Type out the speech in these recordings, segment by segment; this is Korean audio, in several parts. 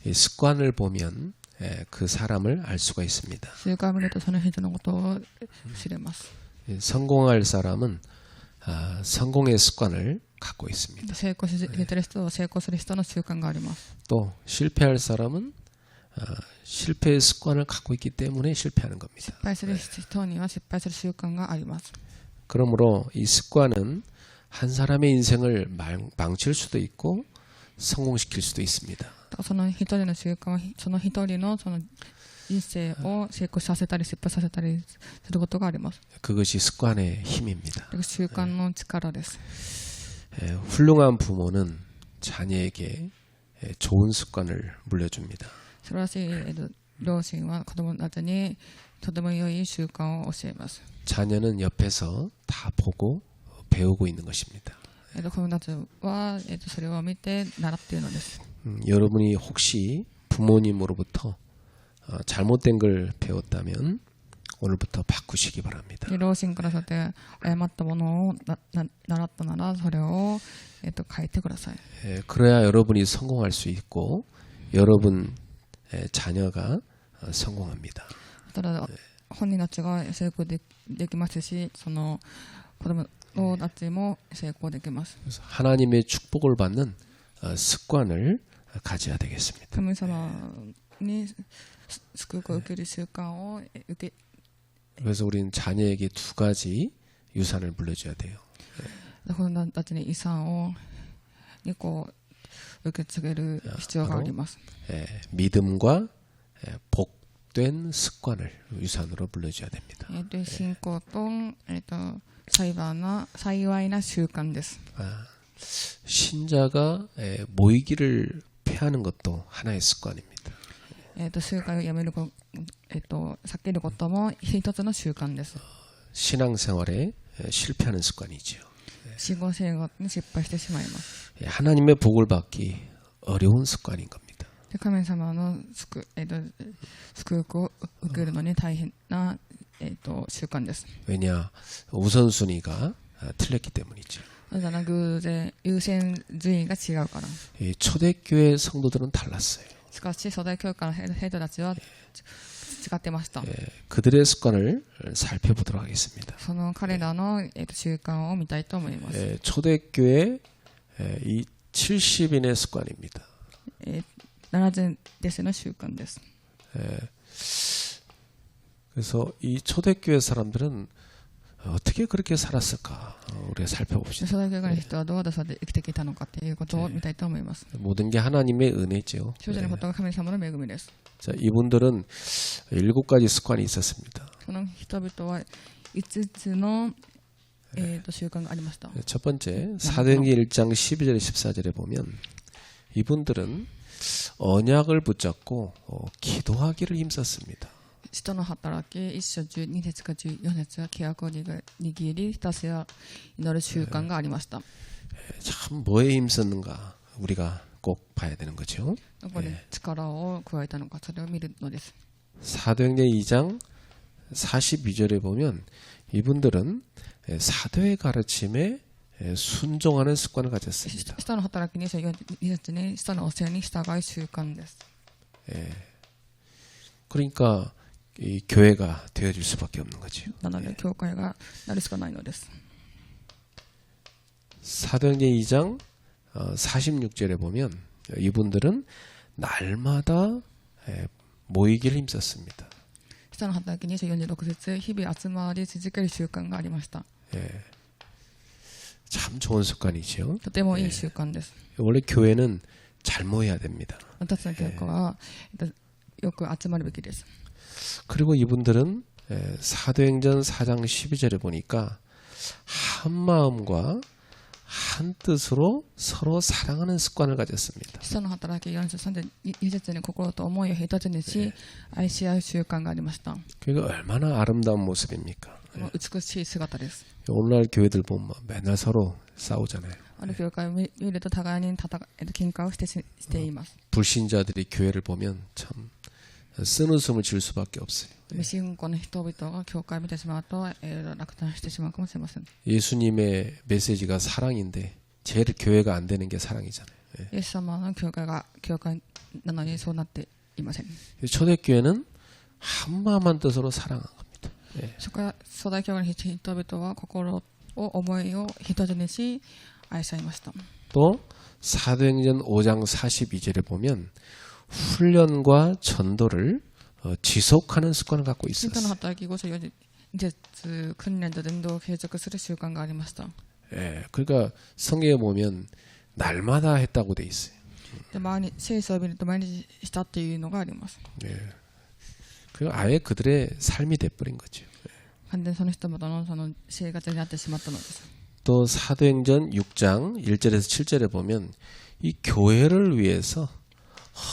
이 습관을 보면 그 사람을 알 수가 있습니다. 習慣を見るとその人のことを知れます。 성공할 사람은 성공의 습관을 갖고 있습니다. 成功してる人は成功する人の習慣があります。 또 실패할 사람은 실패의 습관을 갖고 있기 때문에 실패하는 겁니다. 失敗する人には失敗する習慣があります。 그러므로 이 습관은 한 사람의 인생을 망칠 수도 있고 성공시킬 수도 있습니다. その一人の習慣はその一人のその人生を成功させたり失敗させたりすることがあります。 그것이 습관의 힘입니다. 習慣の力です。 훌륭한 부모는 자녀에게 좋은 습관을 물려줍니다. 素晴らしい両親は子供たちにとても良い習慣を教えます。 자녀는 옆에서 다 보고 배우고 있는 것입니다. 子供たちはそれを見て習っているのです。 여러분이 혹시 부모님으로부터 잘못된 걸 배웠다면 오늘부터 바꾸시기 바랍니다. 両親からそうやって誤ったものを習ったならそれを変えてください。 그래야 여러분이 성공할 수 있고 여러분 자녀가 성공합니다. ただ本人たちが成功できますし、その子供たちも成功できます。 그래서 하나님의 축복을 받는 습관을 가져야 되겠습니다. 神様に祝福を受ける習慣を受け 그래서 우리는 자녀에게 두 가지 유산을 물려줘야 돼요. 子供たちに遺産に受け継げる必要があります。 믿음과 복된 습관을 유산으로 물려줘야 됩니다. 信仰と幸いな習慣です。 신자가 모이기를 피하는 것도 하나의 습관입니다. 習慣をやめる避けることも一つの習慣です。 신앙생활에 실패하는 습관이지요. 信仰生活に失敗してしまいます。 하나님의 복을 받기 어려운 습관인 겁니다. 神様の祝福を受けるのに大変な習慣です。 왜냐 우선순위가 틀렸기 때문이죠. なぜなら偶然優先順位が違うから。 초대교회 성도들은 달랐어요. しかし初代教会の生徒たちは違ってました。 그들의 습관을 살펴보도록 하겠습니다. その彼らの習慣を見たいと思います。 초대교회 이 70인의 습관입니다. 70弟子の習慣です。 그래서 이 초대교회 사람들은 어떻게 그렇게 살았을까 우리가 살펴봅시다. 初代教会の人はどうやって生きてきたのかということを見たいと思います。 모든 게 하나님의 은혜죠. すべてのことが神様の恵みです。 자, 이분들은 7가지 습관이 있었습니다. その人々は5つの習慣がありました。 첫 번째 사도행전 1장 12절에 14절에 보면 이분들은 언약을 붙잡고 기도하기를 힘썼습니다. 使徒の働き1章12節か14節は契約を握りひたすら祈る習慣がありました。 참 뭐에 힘썼는가 우리가 꼭 봐야 되는 거죠. どこで力を加えたのかそれを見るのです。 사도행전 2장 42절에 보면 이분들은 사도의 가르침에 순종하는 습관을 가졌습니다. 使徒の働き2章2節に使徒の教えに従う習慣です。 그러니까 이 교회가 되어질 수밖에 없는 거죠. なので教会がなるしかないのです。 사도행전 2장 46절에 보면 이분들은 날마다 모이기를 힘썼습니다. 使徒の働き2章46節日々集まり続ける習慣がありました。 참 좋은 습관이죠. とてもいい習慣です。 원래 교회는 잘 모여야 됩니다. 私たちの教会はよく集まるべきです。 그리고 이분들은 사도행전 4장 12절에 보니까 한 마음과 한 뜻으로 서로 사랑하는 습관을 가졌습니다. 使徒の働き4章3節に心と思いを一つにし愛し合う習慣がありました。 그게 얼마나 아름다운 모습입니까? 美しい姿です。 오늘날 교회들 보면 맨날 서로 싸우잖아요. ある教会を見ると互いに喧嘩をしています。 불신자들이 교회를 보면 참 쓴웃음을 질 수밖에 없어요. 未信仰の人々が教会を見てしまうと落胆してしまうかもしれません。 예수님의 메시지가 사랑인데 제일 교회가 안 되는 게 사랑이잖아요. イエス様の教会が教会なのにそうなっていません。 초대교회는 한 마음 한 뜻으로 사랑한 겁니다. 初代教会の人々は心を思いを一つにし愛し合いました。 또 사도행전 5장 42절에 보면 훈련과 전도를 지속하는 습관을 갖고 使徒の 있었어요. 働き54節訓練と伝道を継続する習慣がありました。 예, 그러니까 성경에 보면 날마다 했다고 돼 있어요. で毎日聖書を見ると毎日したっていうのがあります。 예. 그 아예 그들의 삶이 돼버린 거죠. 完全にその人々のその生活になってしまったのです。 또 사도행전 6장 1절에서 7절에 보면 이 교회를 위해서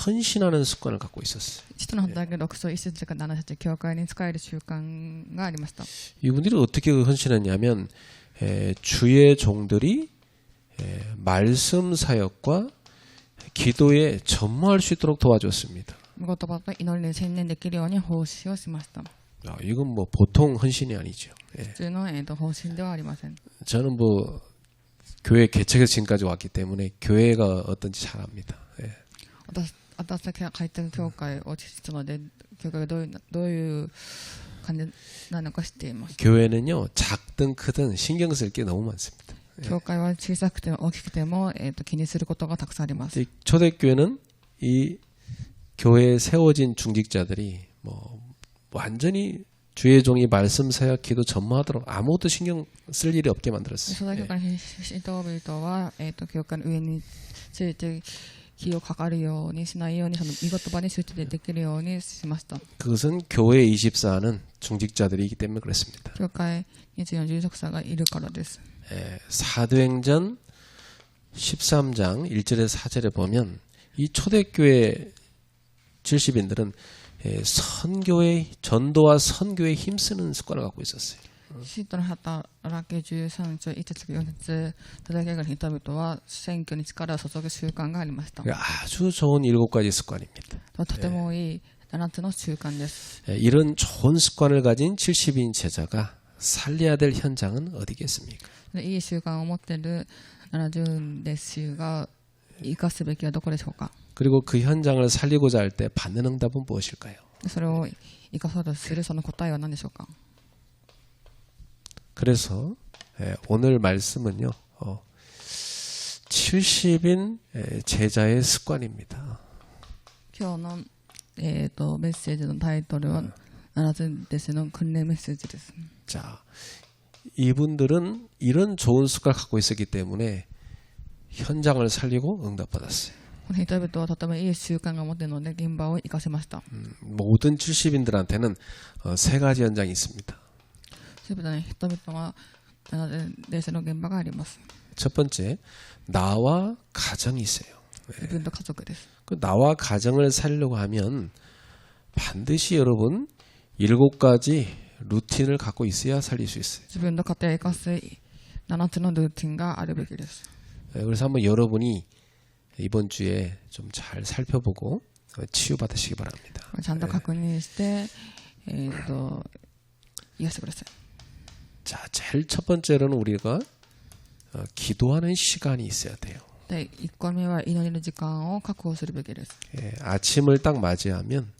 헌신하는 습관을 갖고 있었어요. 使徒の働き6章1節から7節教会に使える習慣がありました。 이분들이 어떻게 헌신했냐면 주의 종들이 말씀 사역과 기도에 전무할 수 있도록 도와줬습니다. 言葉と祈りに専念できるように奉仕をしました。 이건 뭐 보통 헌신이 아니죠. 普通の奉仕ではありません。 저는 뭐 교회 개척에서 지금까지 왔기 때문에 교회가 어떤지 잘 압니다. 예. 私たちが入っている教会を知ったので、教会がどういう感じなのか知っています。 교회는요 작든 크든 신경 쓸 게 너무 많습니다. 教会は小さくても大きくても、気にすることがたくさんあります。 초대교회는 이 교회에 세워진 중직자들이 뭐 완전히 주의 종이 말씀 사역 기도 전무하도록 아무것도 신경 쓸 일이 없게 만들었어요. 初代教会の人々は、教会の上について気をかかるようにしないように、その御言葉に集中できるようにしました。 그것은 교회 24하는 중직자들이기 때문에 그렇습니다. 教会24従属者がいるからです。 사도행전 13장 1절에서 4절에 보면 이 초대교회 70인들은 선교의 전도와 선교에 힘쓰는 습관을 갖고 있었어요. 使徒の働き13章1節4節初代教会の人々は選挙に力を注ぐ習慣がありました。 아주 좋은 7가지 습관입니다. とてもいい7つの習慣です。 이런 좋은 습관을 가진 70인 제자가 살려야 될 현장은 어디겠습니까? いい習慣を持っている70弟子が生かすべきはどこでしょうか。 그리고 그 현장을 살리고자 할 때 받는 응답은 무엇일까요? それを生かそうとするその答えは何でしょうか。 그래서 오늘 말씀은요 70인 제자의 습관입니다. 今日の、メッセージのタイトルは70弟子の訓練メッセージです。 자, 이분들은 이런 좋은 습관을 갖고 있었기 때문에 현장을 살리고 응답받았어요. この人々はとてもいい習慣が持っているので現場を生かせました。 모든 70인들한테는 세 가지 현장이 있습니다. すべての人々は弟子の現場があります。 첫 번째, 나와 가정이 있어요. 自分と家族です。 그 나와 가정을 살려고 하면 반드시 여러분 7가지 루틴을 갖고 있어야 살릴 수 있어요. 自分の家庭を生かす7つのルーティンがあるべきです。 그래서 한번 여러분이 이번 주에 좀 잘 살펴보고 치유받으시기 바랍니다. ちゃんと確認して、癒してください。 자, 제일 첫 번째로는 우리가 기도하는 시간이 있어야 돼요. で1個目は祈りの時間を確保するべきです。 아침을 딱 맞이하면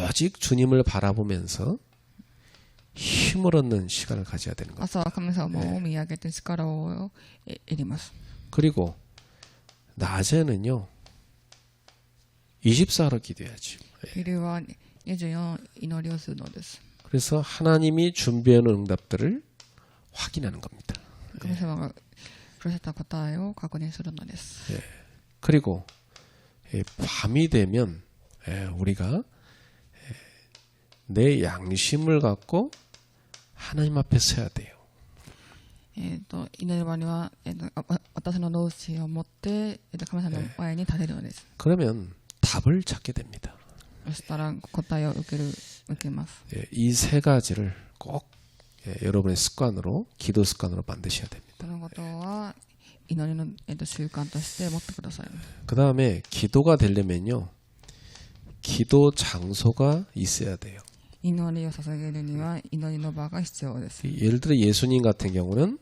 오직 주님을 바라보면서 힘을 얻는 시간을 가져야 되는 거예요. 朝は神様を見上げて力を得ります。 그리고 낮에는요 24로 기도해야죠. 昼は24祈りをするのです。 그래서 하나님이 준비해놓은 응답들을 확인하는 겁니다. 神様がくださった答えを確認するのです。 그리고 밤이 되면 우리가 내 양심을 갖고 하나님 앞에 서야 돼요. 祈り場には、私の同志を持って、神様の前に立てるのです。 그러면 답을 찾게 됩니다. そしたら答えを受けます。 이 세 가지를 꼭 여러분의 습관으로 기도 습관으로 만드셔야 됩니다. このことは祈りの、習慣として持ってください。 그 다음에 기도가 되려면요 기도 장소가 있어야 돼요. 祈りを捧げるには祈りの場が必要です。 예를 들어 예수님 같은 경우는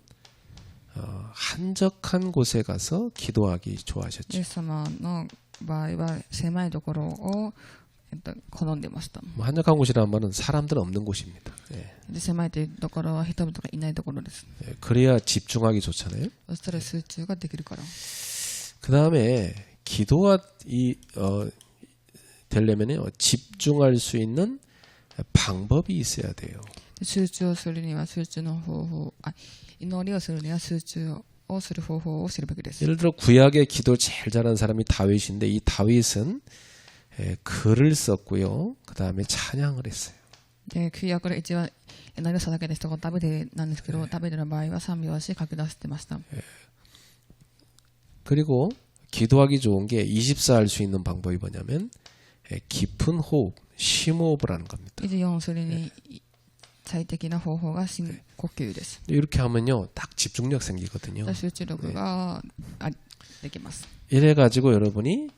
한적한 곳에 가서 기도하기 좋아하셨죠. イエス様の場合は狭いところを、好んでました。 뭐 한적한 곳이라는 말은 사람들 없는 곳입니다. 예. で狭いというところは人々がいないところです。 예, 그래야 집중하기 좋잖아요. そしたら集中ができるから。 그 다음에 기도가 되려면요 집중할 수 있는 방법이 있어야 돼요. 集中をするには集中の方法、祈りをするには集中をする方法を知るべきです。 예를 들어 구약의 기도를 제일 잘하는 사람이 다윗인데 이 다윗은 글을 썼고요. 그 다음에 찬양을 했어요. で旧約で一番祈りを捧げた人がダビデなんですけど、ダビデの場合は賛美をし書き出してました。 그리고 기도하기 좋은 게 24 할 수 있는 방법이 뭐냐면 깊은 호흡, 심호흡을 하는 겁니다. 24するに最適な方法が深呼吸です。 이렇게 하면요 딱 집중력 생기거든요. 集中力ができます。 이래가지고 여러분이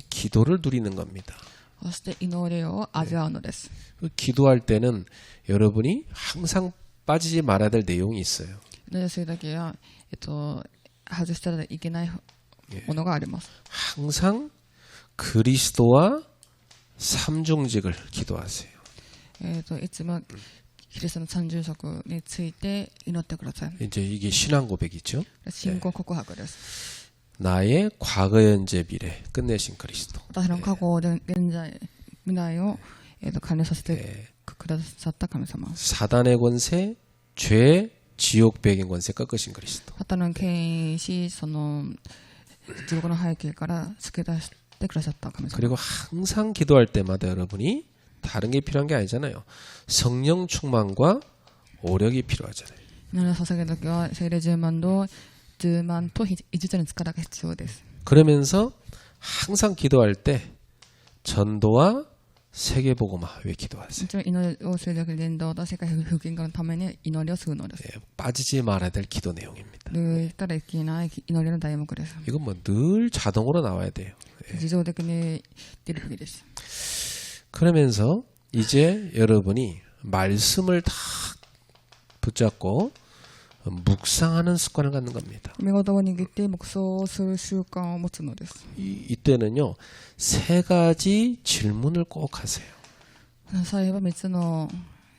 기도를 누리는 겁니다. そして祈りを味わうのです。 기도할 때는 여러분이 항상 빠지지 말아야 될 내용이 있어요. 祈りをするときは、外したらいけないものがあります。 항상 그리스도와 삼중직을 기도하세요. いつもキリストの三重職について祈ってください。 이제 이게 신앙 고백이죠. 信仰告白です。 나의 과거, 현재, 미래 끝내신 그리스도. 私の過去で現在未来を関連させてくださった神様。 사단의 권세, 죄, 지옥 배경 권세 꺾으신 그리스도. サタンの権威し、その地獄の背景から救い出してくださった神様。 그리고 항상 기도할 때마다 여러분이 다른 게 필요한 게 아니잖아요. 성령 충만과 오력이 필요하잖아요. 祈りを捧げるときは聖霊充満と異実の力が必要です。 그러면서 항상 기도할 때 전도와 세계복음화 왜 기도하세요? もちろん祈りをするとき伝道と世界復興のために祈りをするのです。 빠지지 말아야 될 기도 내용입니다. 抜いたらいけない祈りの題目です。 이건 뭐 늘 자동으로 나와야 돼요. 自動的に出るべきです。 그러면서 이제 여러분이 말씀을 다 붙잡고 묵상하는 습관을 갖는 겁니다. 御言葉を握って黙想する習慣を持つのです。 이때는요 3가지 질문을 꼭 하세요. 最後は3つの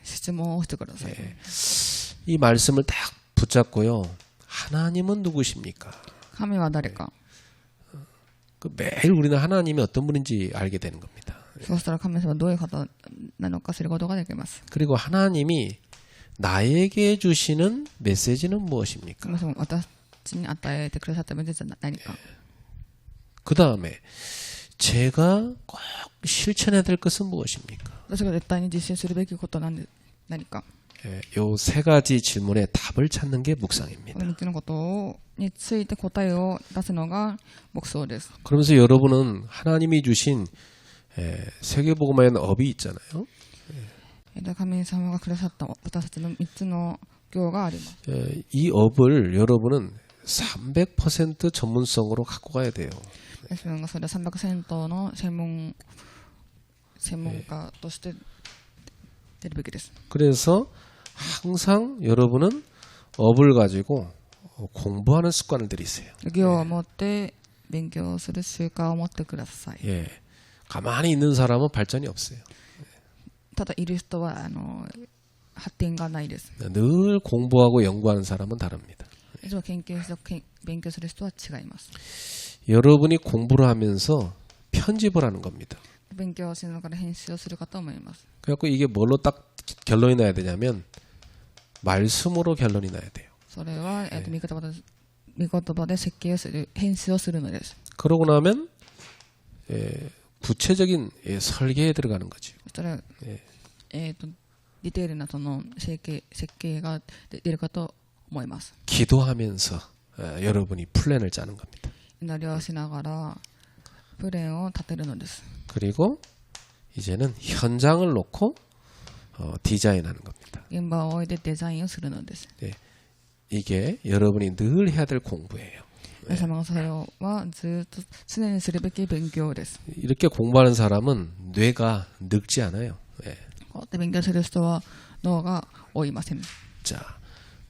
質問をしてください。 이 말씀을 딱 붙잡고요. 하나님은 누구십니까? 神は誰か。 매일 우리는 하나님이 어떤 분인지 알게 되는 겁니다. そうしたら神様はどういう方なのか知ることができます。 그리고 하나님이 나에게 주시는 메시지는 무엇입니까? 神様は私に与えてくださったメッセージは何か。 그 다음에 제가 꼭 실천해야 될 것은 무엇입니까? 私が絶対に実践するべきことは何か。 요 3가지 질문에 답을 찾는 게 묵상입니다. この3つのことについて答えを出すのが黙想です。 그러면서 여러분은 하나님이 주신 세계복음화에는 업이 있잖아요. 神様がくださった私たちの3つの行があります。 이 업을 여러분은 300% 전문성으로 갖고 가야 돼요. 自分がそれは 300% の専門家として出るべきです。 그래서 항상 여러분은 업을 가지고 공부하는 습관을 들이세요. 行を持って勉強する習慣を持ってください。 예, 가만히 있는 사람은 발전이 없어요. ただいる人は発展がないです。 늘 공부하고 연구하는 사람은 다릅니다. いつも研究して勉強する人は違います。 여러분이 공부를 하면서 편집을 하는 겁니다. 勉強しながら編集をするかと思います。 그래갖고 이게 뭘로 딱 결론이 나야 되냐면 말씀으로 결론이 나야 돼요. それは、御言葉で設計をする編集をするのです。 그러고 나면 구체적인 설계에 들어가는 거죠. そしたら、ディテールなその設計が出るかと思います。 기도하면서 여러분이 플랜을 짜는 겁니다. 祈りをしながらプレーンを立てるのです。 그리고 이제는 현장을 놓고 디자인하는 겁니다. 現場を置いてデザインをするのです。 이게 여러분이 늘 해야 될 공부예요. 皆様がそれはずっと常にするべき勉強です。 이렇게 공부하는 사람은 뇌가 늙지 않아요. こうやって勉強する人は脳が老いません。 자,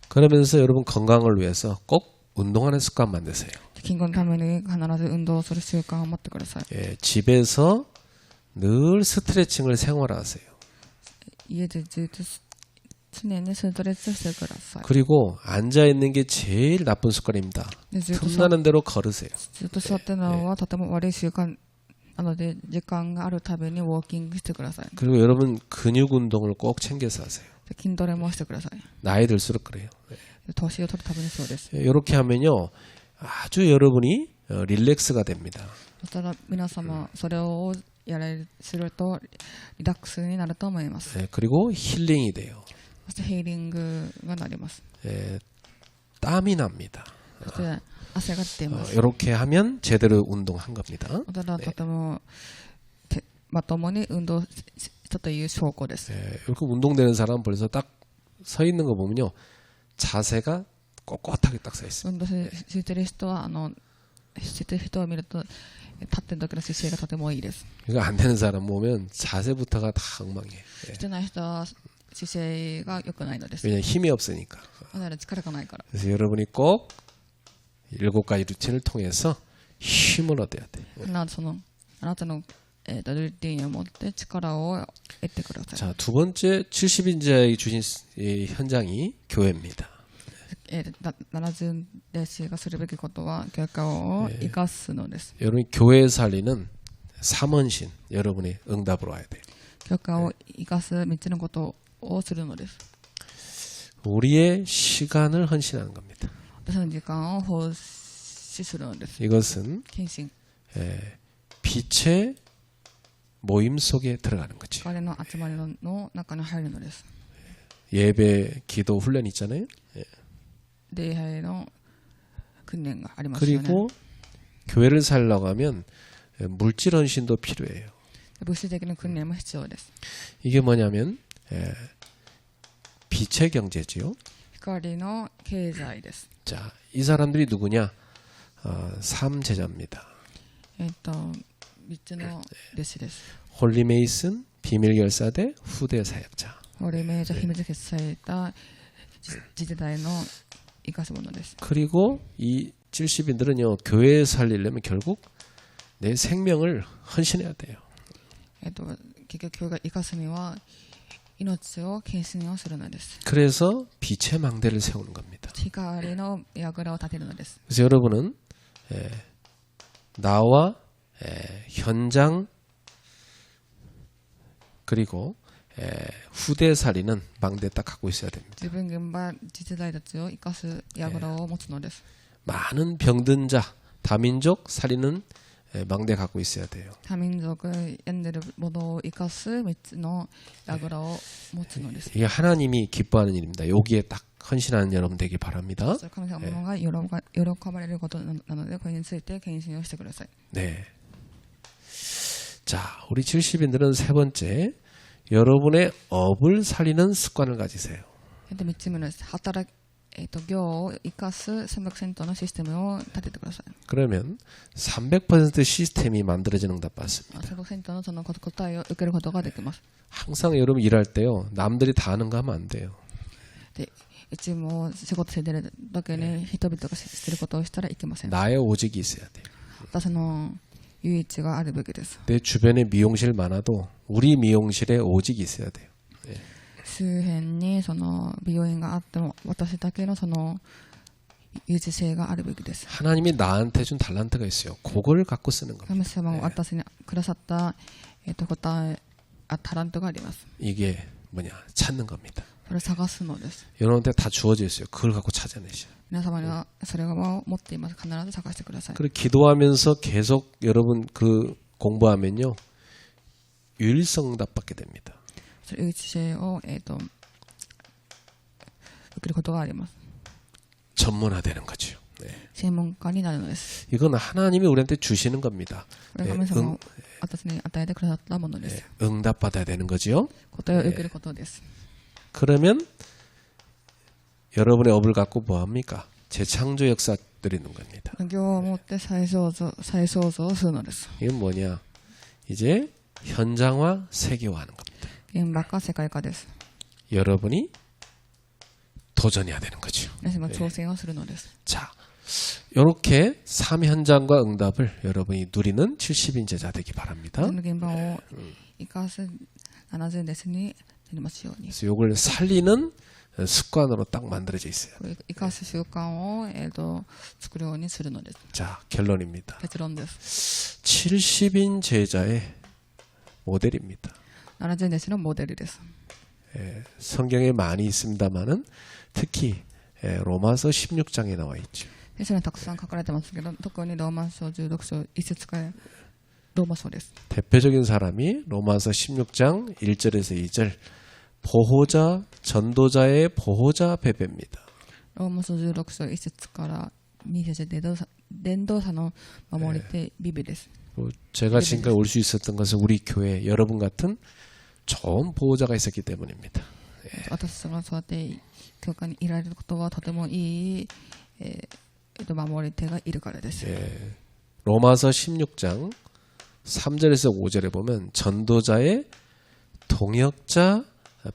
그러면서 여러분 건강을 위해서 꼭 운동하는 습관 만드세요. 健康のために必ず運動する習慣を持ってください。 예, 집에서 늘 스트레칭을 생활하세요. 家でずっと常にストレッチしてください。 그리고 앉아 있는 게 제일 나쁜 습관입니다. でずっと 틈나는 대로 걸으세요. 座ってるのはとても悪い習慣なので、時間があるたびにウォーキングしてください。 그리고 여러분 근육 운동을 꼭 챙겨서 하세요. で筋トレもしてください。 나이 들수록 그래요. 年を取るたびにそうです。 이렇게 하면요 아주 여러분이 릴렉스가 됩니다. そしたら皆様それをするとリラックスになると思います。 예, 그리고 힐링이 돼요. そしてヒーリングがなります。 예, 땀이 납니다. そして汗が出ます。 이렇게 하면 제대로 운동한 겁니다. だからとてもまともに運動したという証拠です。 예, 이렇게 운동되는 사람 벌써 딱 서 있는 거 보면요 자세가 꼿꼿하게 딱 서 있어요. 運動している人はしている人を見ると立ってる時の姿勢がとてもいいです。 이거 안 되는 사람 보면 자세부터가 다 엉망이에요. 예. してない人は姿勢が良くないのです。 왜냐면 힘이 없으니까. だから力がないから。 그래서 여러분이 꼭 7가지 루틴을 통해서 힘을 얻어야 돼요. 必ずそのあなたのルーティンを持って力を得てください。 자, 두 번째 70인자에게 주신 이 현장이 교회입니다. 70弟子がするべきことは教会を生かすのです。 여러분이 교회 살리는 삼원신 여러분이 응답으로 와야 돼요. 教会を生かす3つのことをするのです。 우리의 시간을 헌신하는 겁니다. 私の時間を奉仕するのです。 이것은 献身。 빛의 모임 속에 들어가는 거죠. 彼の集まりの中に入るのです。 예배, 기도 훈련 있잖아요. 礼拝の訓練がありますよね。 그리고 교회를 살려고 하면 물질 헌신도 필요해요. 物質的な訓練も必要です。 이게 뭐냐면 빛의 경제지요. 光の経済です。 자, 이 사람들이 누구냐? 3제자입니다. 3つの弟子です。 홀리메이슨, 비밀결사대, 후대 사역자. ホリメイジャ秘密決された次世代の生かすものです。 그리고 이 70인들은요 교회에 살리려면 결국 내 생명을 헌신해야 돼요. 結局教会が生かすには命を献身をするのです。 그래서 빛의 망대를 세우는 겁니다. 光の櫓を立てるのです。 그래서 여러분은 나와 현장 그리고 후대 살리는 망대 딱 갖고 있어야 됩니다. 自分現場次世代たちを生かす櫓を持つのです。 많은 병든 자, 다민족 살리는 망대 갖고 있어야 돼요. 多民族病んでるものを生かす3つの櫓を持つのです。 이게 하나님이 기뻐하는 일입니다. 여기에 딱 헌신하는 여러분 되기 바랍니다. 神様が喜ばれることなので、これについて献身をしてください。 네. 자, 우리 70인들은 세 번째, 여러분의 업을 살리는 습관을 가지세요. 3つ目の働業を生かす 300% のシステムを立ててください。 그러면 300% 시스템이 만들어지는 응답 받습니다. 300% のその答えを受けることができます。 항상 여러분 일할 때요, 남들이 다 하는 거 하면 안 돼요. で、いつも仕事してる時に人々がしてることをしたらいけません。 나의 오직이 있어야 돼요. 私の唯一があるべきです。 내 주변에 미용실 많아도 우리 미용실에 오직이 있어야 돼요. 周辺にその美容院があっても私だけのその有知性があるべきです。 하나님이 나한테 준 달란트가 있어요. 그걸 갖고 쓰는 겁니다. 神様が私にくださったタラントがあります。 이게 뭐냐? 찾는 겁니다. それを探すのです。 여러분한테 다 주어져 있어요. 그걸 갖고 찾아내셔요. 皆様にはそれを持っています。必ず探してください。 그리고 기도하면서 계속 여러분 그 공부하면요. 유일성답 받게 됩니다. それ有知性を受けることがあります。 전문화되는 거죠. 네. 専門家になるのです。 이건 하나님이 우리한테 주시는 겁니다. これが神様が私に与えてくださったものです。 응답 받아야 되는 거죠. 答えを受けることです。 그러면 여러분의 업을 갖고 뭐 합니까? 재창조 역사 드리는 겁니다. 業を持って再創造をするのです。 이건 뭐냐? 이제 현장화 세계화하는 겁니다. 現場化世界化です。 여러분이 도전해야 되는 거죠. 皆さんが挑戦をするのです。 자, 이렇게 삶 현장과 응답을 여러분이 누리는 70인 제자 되기 바랍니다. その現場を生かす70ですになりますように。 그래서 이걸 살리는 습관으로 딱 만들어져 있어요. 生かす習慣を、作るようにするのです。 자, 결론입니다. 結論です。 70인 제자의 모델입니다. 70ですのモデルです。 성경에 많이 있습니다만은 특히 로마서 16장에 나와 있죠. 聖書にたくさん書かれてますけど、特にローマ書16章1節からローマ書です。 대표적인 사람이 로마서 16장 1절에서 2절 보호자, 전도자의 보호자 베베입니다. ローマ書16章1節から2節で伝道者の守り手ビビです。 제가 지금까지 올 수 있었던 것은 우리 교회 여러분 같은 좋은 보호자가 있었기 때문입니다. 私がそうやって教会にいられることはとてもいい、守り手がいるからです。 로마서 16장 3절에서 5절에 보면 전도자의 동역자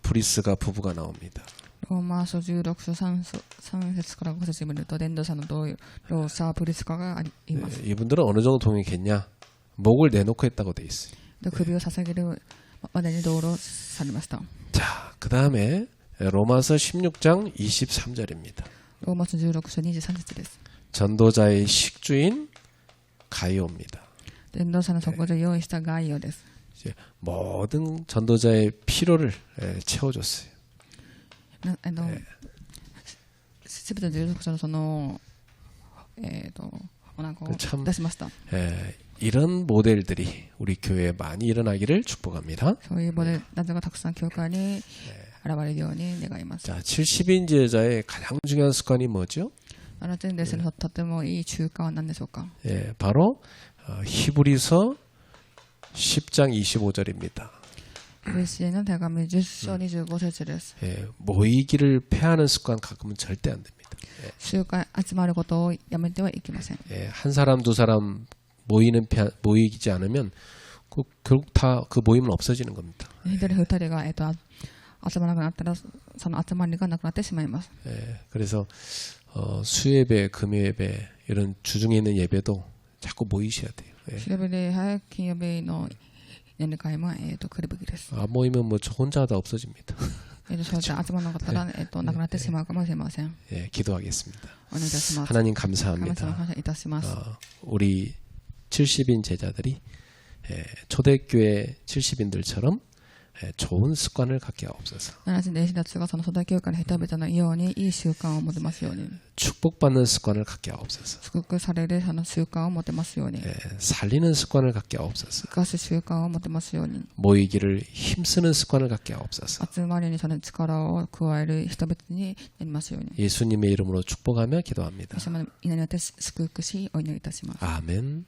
브리스가 부부가 나옵니다. ローマ書16章 3節から5節を見ると伝道者の同僚者ブリスカがいます。 이분들은 어느 정도 동역했냐? 목을 내놓고 했다고 돼 있어요. 首を捧げるまでに道路されました。 자, 그 다음에 로마서 16장 23절입니다. ローマ書16章23節です。 전도자의 식주인 가이오입니다. 伝道者のそこで用意した概要です。 이제 모든 전도자의 필요를 채워줬어요. すべての16章のそのお腹を出しました。 이런 모델들이 우리 교회에 많이 일어나기를 축복합니다. そういうモデルがたくさん教会に現れるように願います。 자, 70인 제자의 가장 중요한 습관이 뭐죠? 70ですのとてもいい習慣は何でしょうか。 바로 히브리서 10장 25절입니다. ヒブリシの手紙10章25節です。 모이기를 패하는 습관 갖으면 절대 안 됩니다. 集会集まることをやめてはいけません。 한 사람 두 사람 모이지 않으면 결국 다 그 모임은 없어지는 겁니다. 一人二人が集まらなくなったらその集まりがなくなってしまいます。 그래서 수예배, 금요예배 이런 주중에 있는 예배도 자꾸 모이셔야 돼요. 調べで早く金曜日の年齢会も来るべきです。 안 모이면 뭐 저 혼자 다 없어집니다. そうやって集まらなかったらなくなってしまうかもしれません。 기도하겠습니다. お願いいたします。 하나님 神様 감사합니다. 感謝いたします。 우리 70인 제자들이 초대교회 70인들처럼 좋은 습관을 갖게 하옵소서. 70年たちがその初代教会の人々のようにいい習慣を持てますように。 축복받는 습관을 갖게 하옵소서. 祝福されるその習慣を持てますように。 살리는 습관을 갖게 하옵소서. 生かす習慣を持てますように。 모이기를 힘쓰는 습관을 갖게 하옵소서. 集まりにその力を加える人々になりますように。 예수님의 이름으로 축복하며 기도합니다. 神様の祈りによって祝福しお祈りいたします。 아멘.